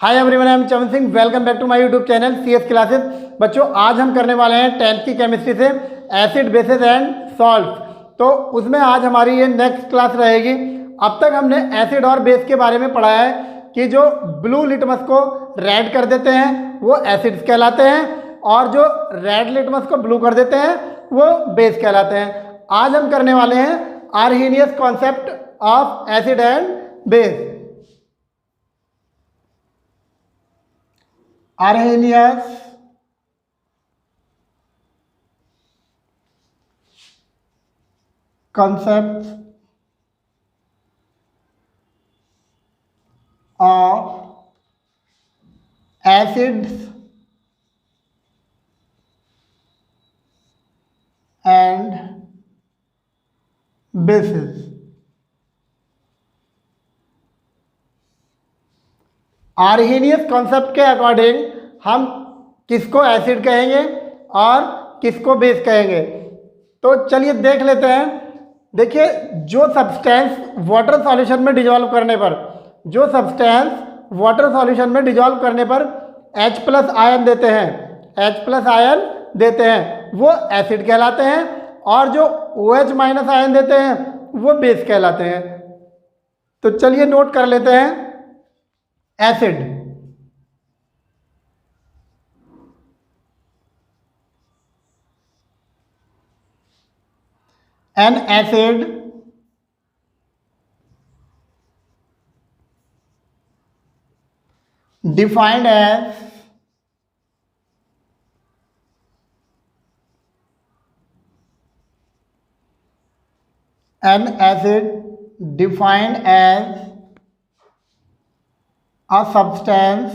Hi everyone, I am Chaman Singh. Welcome back to my YouTube channel CS classes. बच्चों, आज हम करने वाले हैं 10th की केमिस्ट्री से एसिड बेसिस एंड सॉल्ट। तो उसमें आज हमारी ये नेक्स्ट क्लास रहेगी। अब तक हमने एसिड और बेस के बारे में पढ़ा है कि जो ब्लू लिटमस को रेड कर देते हैं वो एसिड्स कहलाते हैं और जो रेड लिटमस को ब्लू कर देते हैं वो बेस कहलाते हैं। आज हम करने वाले हैं Arrhenius concept of acid and base. Arrhenius concepts of acids and bases। Arrhenius concept के अकॉर्डिंग हम किसको एसिड कहेंगे और किसको बेस कहेंगे। तो चलिए देख लेते हैं। देखिए, जो सब्सटेंस वाटर सॉल्यूशन में डिजॉल्व करने पर H+ आयन देते हैं वो एसिड कहलाते हैं और जो OH- आयन देते हैं वो बेस कहलाते हैं। तो चलिए नोट कर लेते हैं। Acid, an acid defined as a substance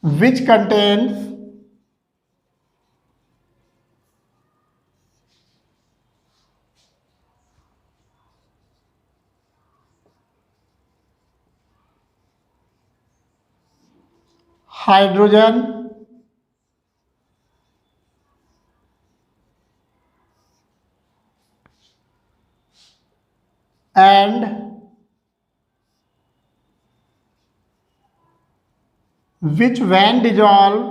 which contains hydrogen and which when dissolved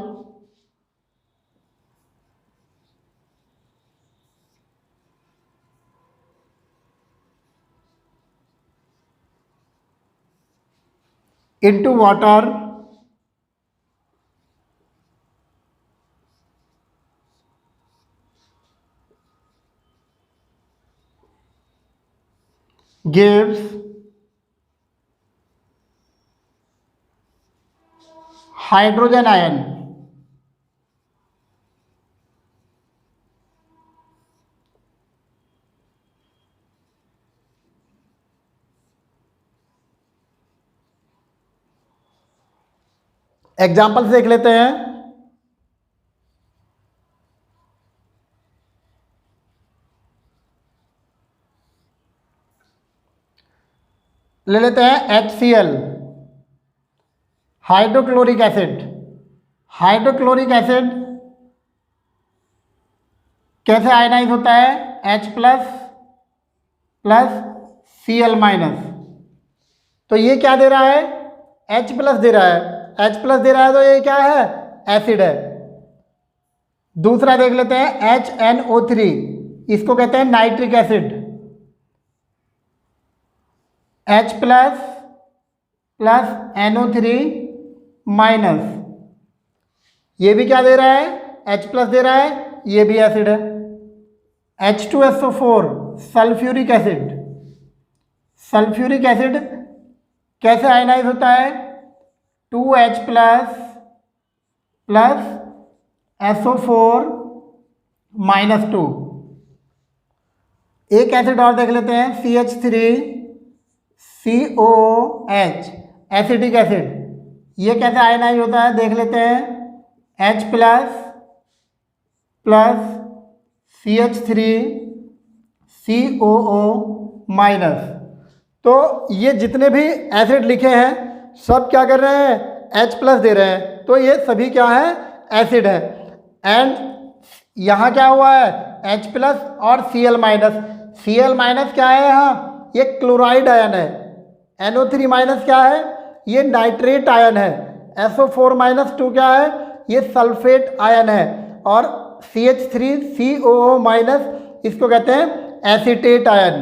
into water gives hydrogen ion. Examples देख लेते हैं। ले लेते हैं HCl, हाइड्रोक्लोरिक एसिड कैसे आयनाइज होता है? H+ Cl-। तो ये क्या दे रहा है? H+ दे रहा है तो ये क्या है? एसिड है। दूसरा देख लेते हैं HNO3, इसको कहते हैं नाइट्रिक एसिड। H+ NO3-, ये भी क्या दे रहा है? H+ दे रहा है, ये भी एसिड है। H2SO4, सल्फ्यूरिक एसिड कैसे आयनाइज होता है? 2H+ SO4-2। एक एसिड और देख लेते हैं CH3COOH, एसिटिक एसिड। ये कैसे आयनाइज होता है देख लेते हैं। H+ CH3COO-। तो ये जितने भी एसिड लिखे हैं सब क्या कर रहे हैं? H+ दे रहे हैं, तो ये सभी क्या है? एसिड है। एंड यहाँ क्या हुआ है? H+ और Cl-। Cl माइनस क्या है यहाँ, ये क्लोराइड आयन है। NO3 माइनस क्या है, ये नाइट्रेट आयन है। SO4 माइनस 2 क्या है, ये सल्फेट आयन है। और CH3COO माइनस, इसको कहते हैं एसीटेट आयन।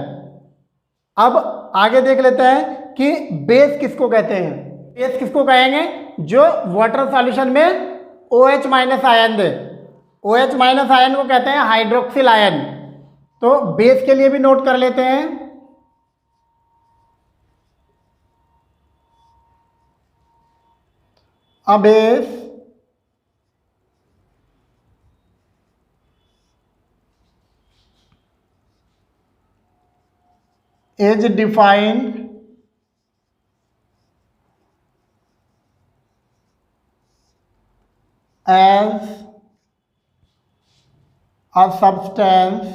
अब आगे देख लेते हैं कि बेस किसको कहते हैं। बेस किसको कहेंगे, जो वाटर सॉल्यूशन में OH माइनस आयन दे। OH माइनस आयन को कहते हैं हाइड्रोक्सिल आयन। तो बेस के लिए भी नोट कर लेते हैं। A base is defined as a substance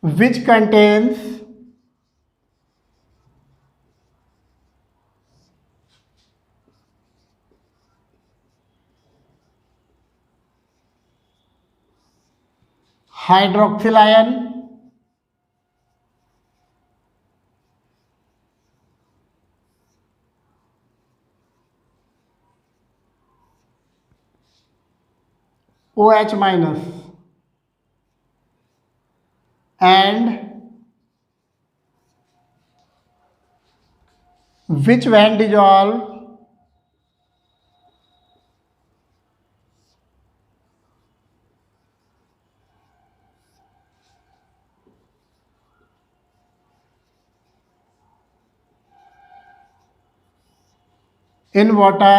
which contains hydroxyl ion, OH minus, and which when dissolved in water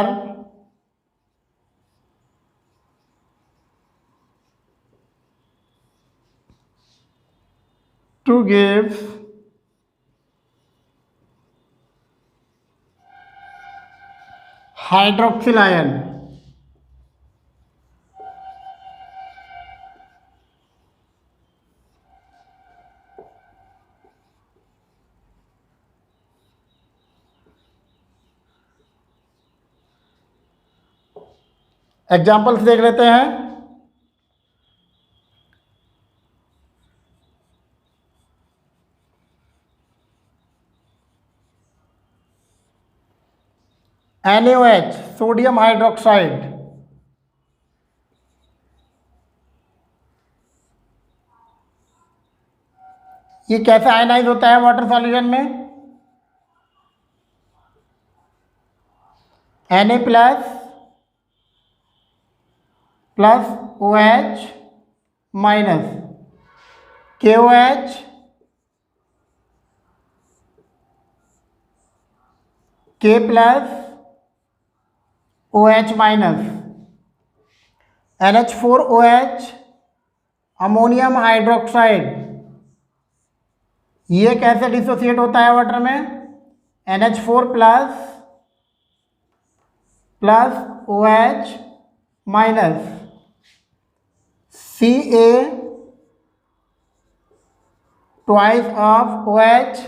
to give hydroxyl ion. Examples देख लेते हैं। NaOH सोडियम हाइड्रोक्साइड, ये कैसे आयनाइज होता है वाटर सॉल्यूशन में। Na plus plus OH minus, KOH K plus OH minus, NH4OH ammonium hydroxide, ये कैसे डिसोसिएट होता है वाटर में। NH4 plus plus OH minus, Ca twice of OH,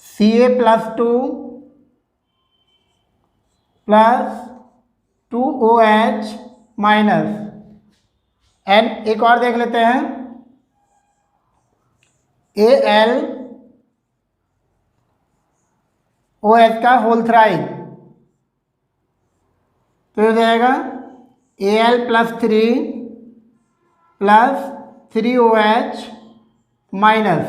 Ca plus 2 plus 2OH minus. And एक और देख लेते हैं, AlOH का होल थ्राइज, तो हो जाएगा Al plus 3 plus 3OH minus.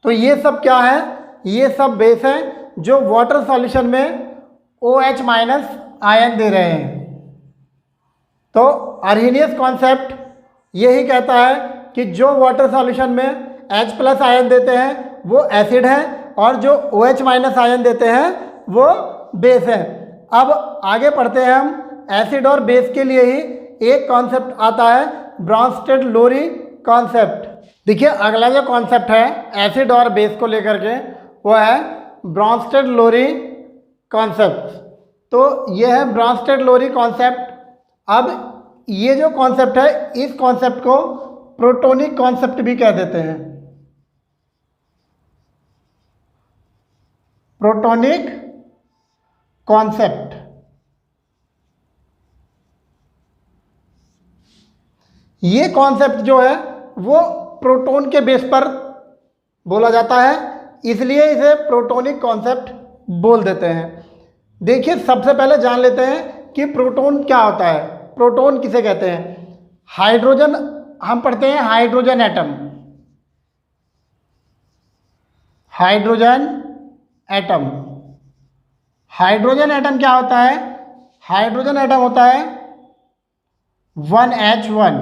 तो ये सब क्या है, ये सब बेस है जो वाटर सॉल्यूशन में OH माइनस आयन दे रहे हैं। तो अर्हीनियस कॉन्सेप्ट यही कहता है कि जो वाटर सॉल्यूशन में H प्लस आयन देते हैं वो एसिड है, और जो OH माइनस आयन देते हैं वो बेस है। अब आगे पढ़ते हैं हम। एसिड और बेस के लिए ही एक कॉन्सेप्ट आता है, ब्रॉन्स्टेड-लोरी कॉन्सेप्ट। देखिए अगला जो कॉन्सेप्ट है एसिड और बेस को लेकर के, वो है ब्रॉन्स्टेड-लोरी कॉन्सेप्ट। तो ये है ब्रॉन्स्टेड-लोरी कॉन्सेप्ट। अब ये जो कॉन्सेप्ट है, इस कॉन्सेप्ट को प्रोटोनिक कॉन्सेप्ट भी कह देते हैं। Protonic concept. ये कॉन्सेप्ट जो है वो प्रोटॉन के बेस पर बोला जाता है, इसलिए इसे प्रोटॉनिक कॉन्सेप्ट बोल देते हैं। देखिए सबसे पहले जान लेते हैं कि प्रोटॉन क्या होता है, प्रोटॉन किसे कहते हैं। हाइड्रोजन, हम पढ़ते हैं hydrogen atom. Hydrogen atom, hydrogen atom क्या होता है? हाइड्रोजन एटम होता है 1H1,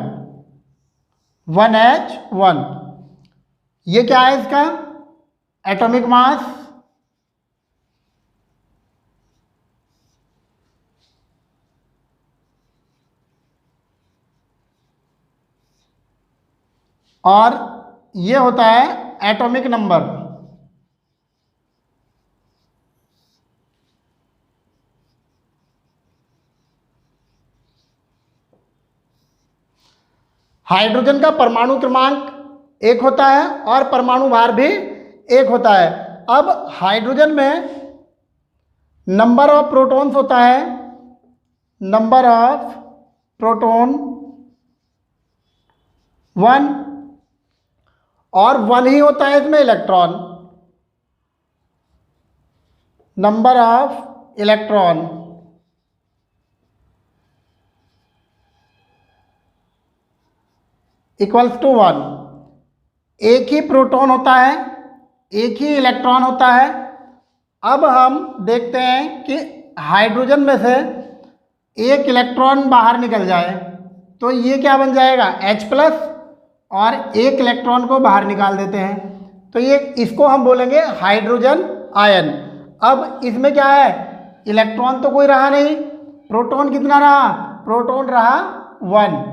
1H1। ये क्या है इसका एटॉमिक मास? और ये होता है एटॉमिक नंबर। हाइड्रोजन का परमाणु क्रमांक 1 होता है और परमाणु भार भी 1 होता है। अब हाइड्रोजन में नंबर ऑफ प्रोटॉन्स होता है, नंबर ऑफ प्रोटॉन 1, और 1 ही होता है इसमें electron, number of electron equals to 1। एक ही प्रोटॉन होता है, एक ही इलेक्ट्रॉन होता है। अब हम देखते हैं कि हाइड्रोजन में से एक इलेक्ट्रॉन बाहर निकल जाए तो ये क्या बन जाएगा H+, और एक इलेक्ट्रॉन को बाहर निकाल देते हैं तो ये, इसको हम बोलेंगे हाइड्रोजन आयन। अब इसमें क्या है, इलेक्ट्रॉन तो कोई रहा नहीं, प्रोटॉन कितना रहा? प्रोटॉन रहा 1।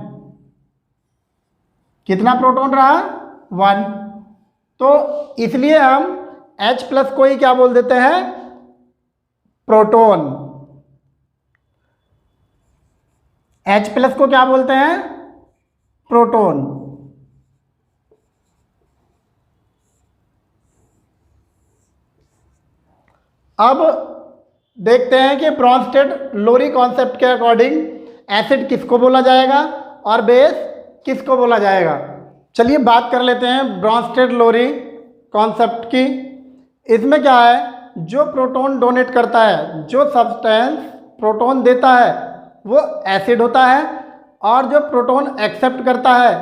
कितना प्रोटॉन रहा? 1। तो इसलिए हम H+ को ही क्या बोल देते हैं? प्रोटॉन। H+ को क्या बोलते हैं? प्रोटॉन। अब देखते हैं कि ब्रॉन्स्टेड लोरी कॉन्सेप्ट के अकॉर्डिंग एसिड किसको बोला जाएगा और बेस किसको बोला जाएगा। चलिए बात कर लेते हैं ब्रॉन्स्टेड लोरी कॉन्सेप्ट की। इसमें क्या है, जो प्रोटॉन डोनेट करता है, जो सब्सटेंस प्रोटॉन देता है वो एसिड होता है, और जो प्रोटॉन एक्सेप्ट करता है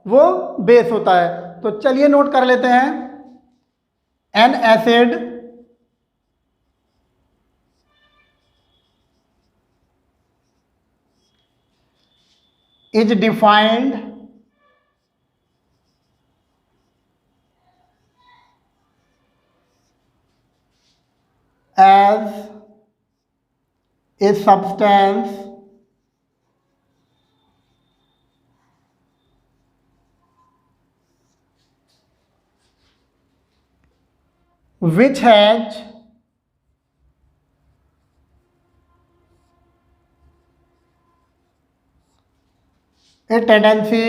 वो बेस होता है। तो चलिए नोट कर लेते हैं, N acid is defined as a substance which has a tendency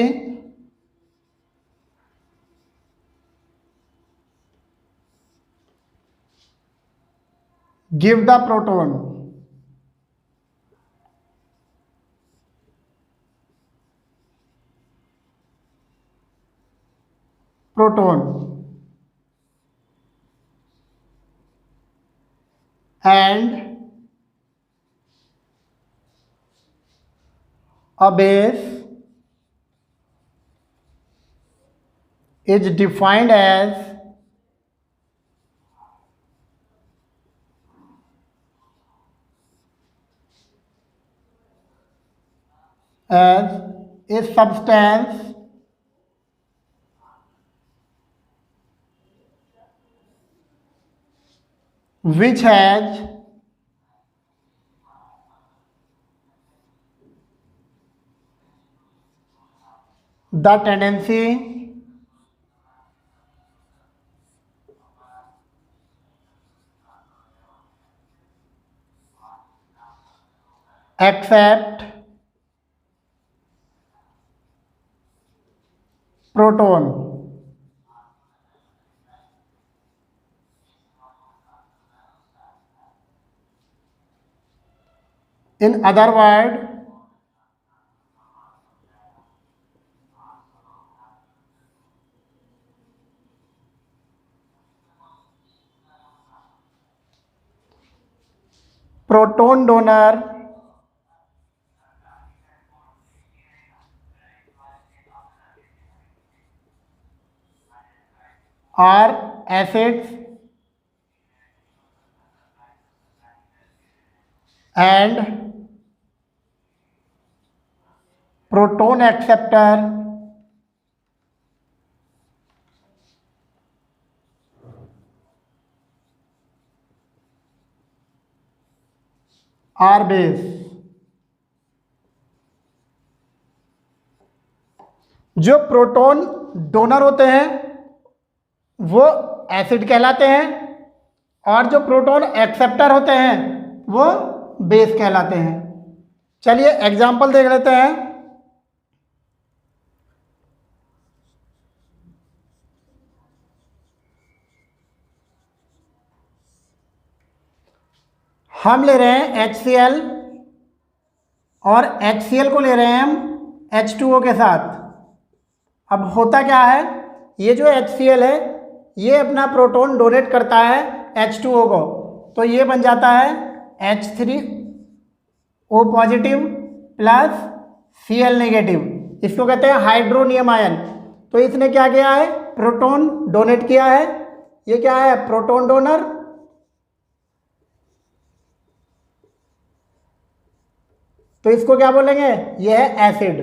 give the proton and a base is defined as a substance which has the tendency accept proton। In other word proton donor are acids and proton acceptor are base। जो proton donor होते हैं वो acid कहलाते हैं और जो proton acceptor होते हैं वो बेस कहलाते हैं। चलिए एग्जाम्पल देख लेते हैं। हम ले रहे हैं HCl और HCl को ले रहे हैं हम H2O के साथ। अब होता क्या है, ये जो HCl है ये अपना प्रोटॉन डोनेट करता है H2O को, तो ये बन जाता है H3O positive plus Cl negative. इसको कहते हैं हाइड्रोनियम आयन। तो इसने क्या किया है, प्रोटॉन डोनेट किया है। ये क्या है, प्रोटॉन डोनर। तो इसको क्या बोलेंगे, ये है एसिड।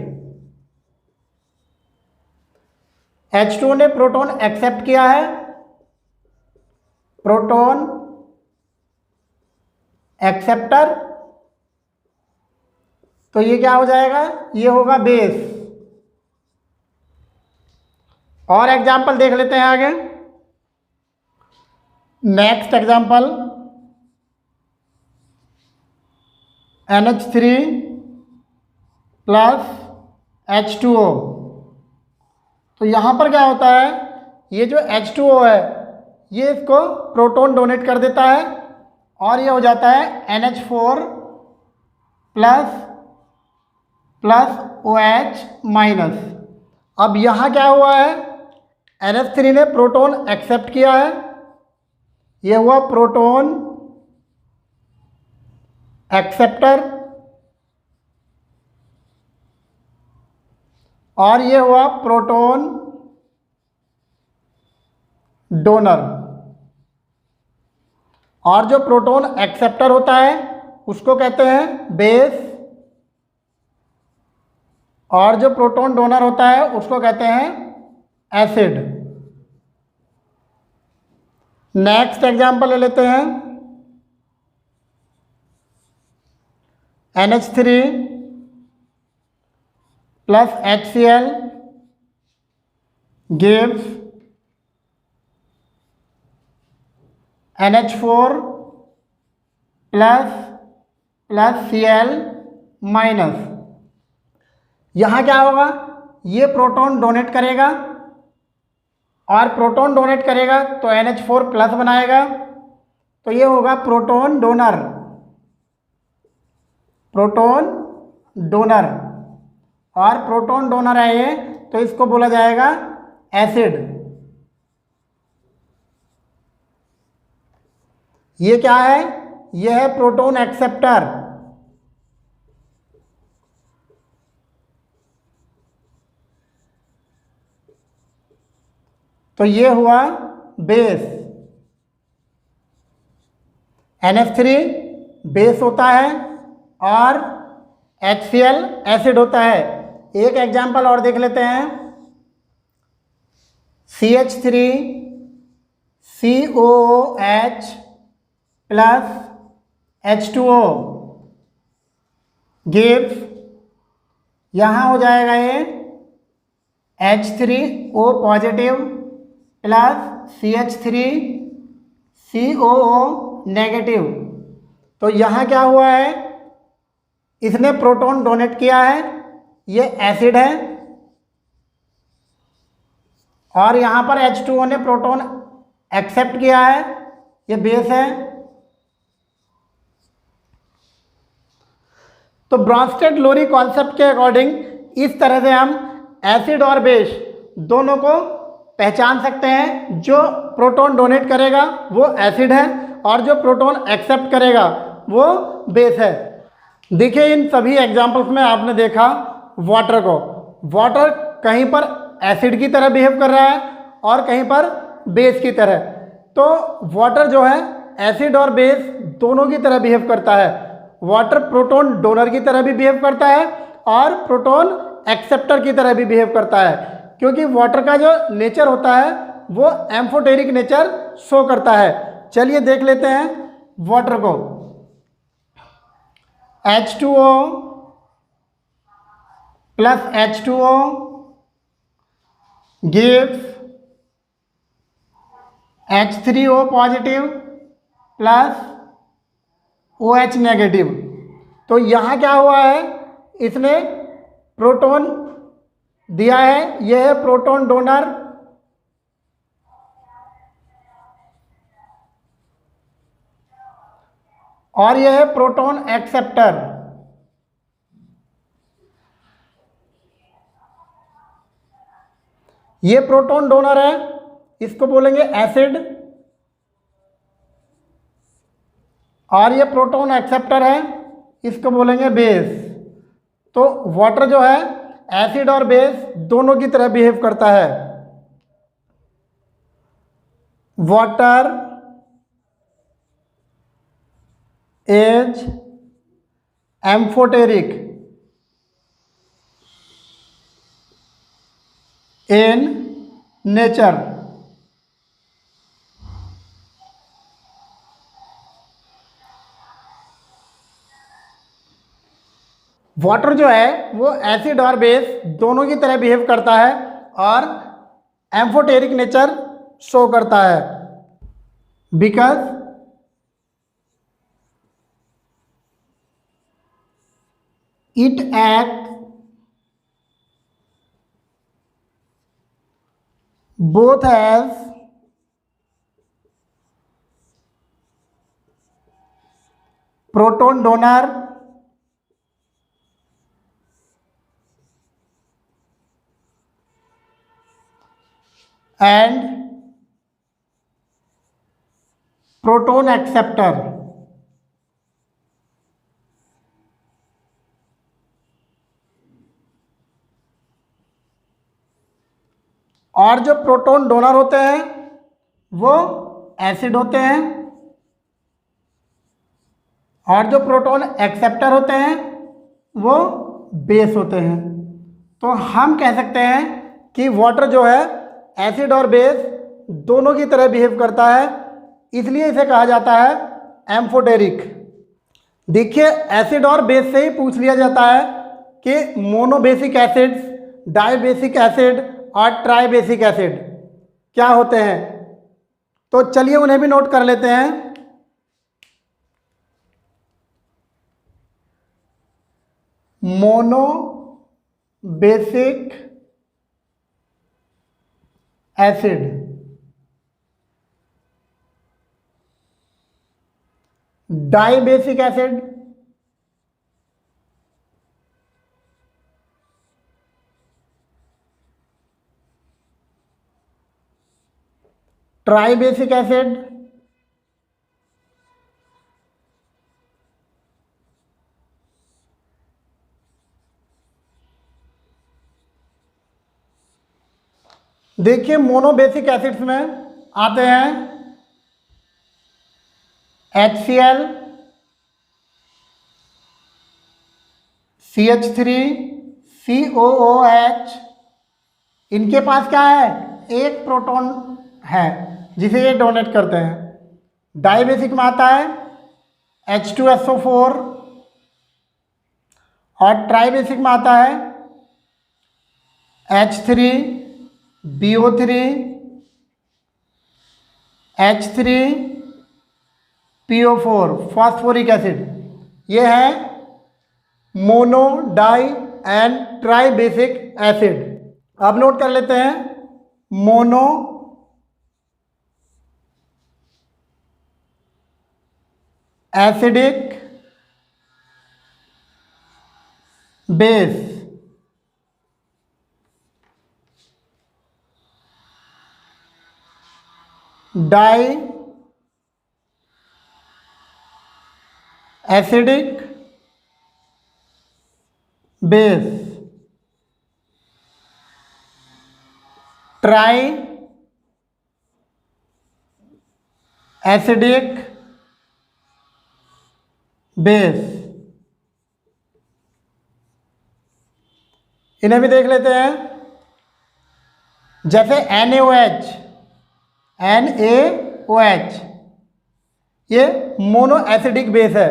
H2O ने प्रोटॉन एक्सेप्ट किया है, प्रोटॉन एक्सेप्टर। तो ये क्या हो जाएगा, ये होगा बेस। और एग्जाम्पल देख लेते हैं आगे। Next example NH3 plus H2O। तो यहाँ पर क्या होता है, ये जो H2O है ये इसको प्रोटॉन डोनेट कर देता है और ये हो जाता है NH4 प्लस OH माइनस। अब यहाँ क्या हुआ है, NH3 ने प्रोटॉन एक्सेप्ट किया है, ये हुआ प्रोटॉन एक्सेप्टर, और ये हुआ प्रोटॉन डोनर। और जो प्रोटॉन एक्सेप्टर होता है उसको कहते हैं बेस, और जो प्रोटॉन डोनर होता है उसको कहते हैं एसिड। नेक्स्ट एग्जांपल ले लेते हैं। NH3 plus HCl gives NH4 plus Cl minus. यहाँ क्या होगा, ये प्रोटॉन डोनेट करेगा और प्रोटॉन डोनेट करेगा तो NH4 प्लस बनाएगा, तो ये होगा प्रोटॉन डोनर, प्रोटॉन डोनर। और प्रोटॉन डोनर है ये, तो इसको बोला जाएगा एसिड। ये क्या है, ये है प्रोटॉन एक्सेप्टर। तो ये हुआ बेस। NH3 बेस होता है और HCl एसिड होता है। एक एग्जाम्पल और देख लेते हैं। CH3COOH प्लस H2O गिव्स, यहाँ हो जाएगा ये H3O positive plus CH3COO negative. तो यहाँ क्या हुआ है, इसने प्रोटॉन डोनेट किया है, ये एसिड है, और यहाँ पर H2O ने प्रोटॉन एक्सेप्ट किया है, ये बेस है। तो ब्रॉन्स्टेड-लोरी कॉन्सेप्ट के अकॉर्डिंग इस तरह से हम एसिड और बेस दोनों को पहचान सकते हैं। जो प्रोटॉन डोनेट करेगा वो एसिड है और जो प्रोटॉन एक्सेप्ट करेगा वो बेस है। देखिए इन सभी एग्जाम्पल्स में आपने देखा वाटर को, वाटर कहीं पर एसिड की तरह बिहेव कर रहा है और कहीं पर बेस की तरह। तो वाटर जो है एसिड और बेस दोनों की तरह बिहेव करता है। वाटर प्रोटॉन डोनर की तरह भी बिहेव करता है और प्रोटॉन एक्सेप्टर की तरह भी बिहेव करता है, क्योंकि वाटर का जो नेचर होता है वो एम्फोटेरिक नेचर शो करता है। चलिए देख लेते हैं वाटर को। H2O plus H2O gives H3O positive plus OH negative. तो यहाँ क्या हुआ है, इसने प्रोटॉन दिया है, यह है प्रोटॉन डोनर और यह है प्रोटॉन एक्सेप्टर। ये प्रोटॉन डोनर है, इसको बोलेंगे एसिड, और ये प्रोटॉन एक्सेप्टर है, इसको बोलेंगे बेस। तो वाटर जो है एसिड और बेस दोनों की तरह बिहेव करता है। Water is amphoteric in nature. Water जो है वो एसिड और बेस दोनों की तरह बिहेव करता है और एम्फोटेरिक नेचर शो करता है, because it act both as proton donor and proton acceptor। और जो प्रोटॉन डोनर होते हैं वो एसिड होते हैं और जो प्रोटॉन एक्सेप्टर होते हैं वो बेस होते हैं। तो हम कह सकते हैं कि वाटर जो है एसिड और बेस दोनों की तरह बिहेव करता है, इसलिए इसे कहा जाता है एम्फोटेरिक। देखिए एसिड और बेस से ही पूछ लिया जाता है कि मोनोबेसिक एसिड्स, डाइबेसिक एसिड और ट्राइबेसिक एसिड क्या होते हैं। तो चलिए उन्हें भी नोट कर लेते हैं। Monobasic acid, dibasic acid, tribasic acid, देखिए मोनोबेसिक एसिड्स में आते हैं HCl, CH3, COOH। इनके पास क्या है, एक प्रोटॉन है जिसे ये डोनेट करते हैं। डाइबेसिक में आता है H2SO4 और ट्राइबेसिक में आता है H3BO3, H3PO4 फॉस्फोरिक एसिड। ये है mono, di and tribasic acid. अब नोट कर लेते हैं mono acidic base, di acidic base, tri acidic base. इन्हें भी देख लेते हैं। जैसे NaOH, NaOH ये मोनो एसिडिक बेस है।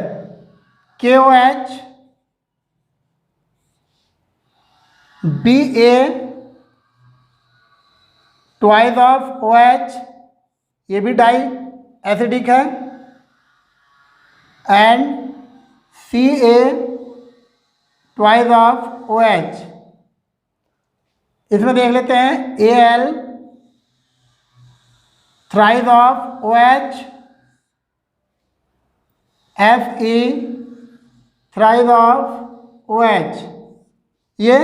KOH, Ba twice of OH ये भी डाई एसिडिक है। And Ca twice of OH। इसमें देख लेते हैं Al thrice of OH, Fe thrice of OH। ये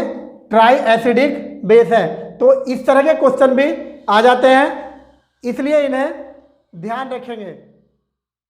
ट्राई एसिडिक बेस है। तो इस तरह के क्वेश्चन भी आ जाते हैं, इसलिए इन्हें ध्यान रखेंगे।